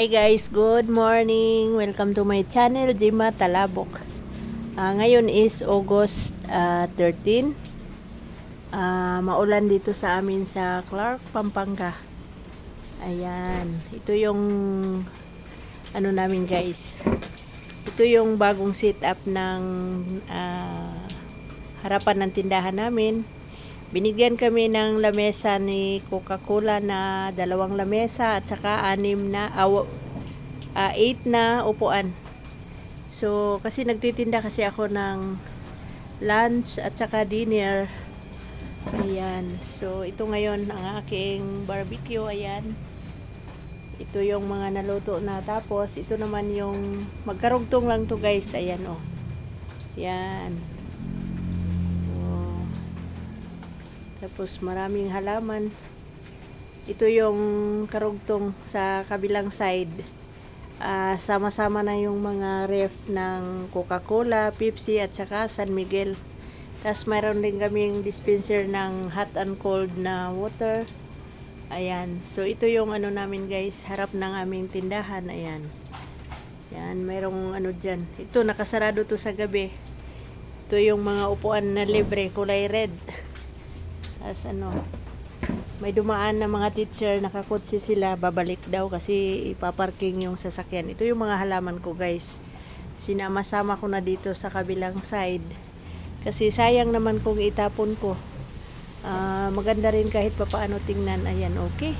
Hey guys, good morning. Welcome to my channel, Jima Talabok. Ngayon is August 13. Maulan dito sa amin sa Clark, Pampanga. Ayan, ito yung ano namin guys. Ito yung bagong setup ng harapan ng tindahan namin. Binigyan kami ng lamesa ni Coca-Cola na 2 lamesa at saka 8 na upuan. So, kasi nagtitinda kasi ako ng lunch at saka dinner. Ayan. So, ito ngayon ang aking barbecue. Ayan. Ito yung mga naluto na. Tapos, ito naman yung magkarugtong lang to guys. Ayan oh. Ayan. Tapos maraming halaman. Ito yung karugtong sa kabilang side. Sama-sama na yung mga ref ng Coca-Cola, Pepsi at saka San Miguel. Tapos mayroon din kaming dispenser ng hot and cold na water. Ayan. So ito yung ano namin guys, harap ng aming tindahan. Ayan. Yan, mayroong ano dyan. Ito nakasarado to sa gabi. Ito yung mga upuan na libre, kulay red. As ano, may dumaan na mga teacher, nakakotse sila, babalik daw kasi ipaparking yung sasakyan. Ito yung mga halaman ko guys. Sinama-sama ko na dito sa kabilang side. Kasi sayang naman kung itapon ko. Maganda rin kahit papaano tingnan. Ayan, okay.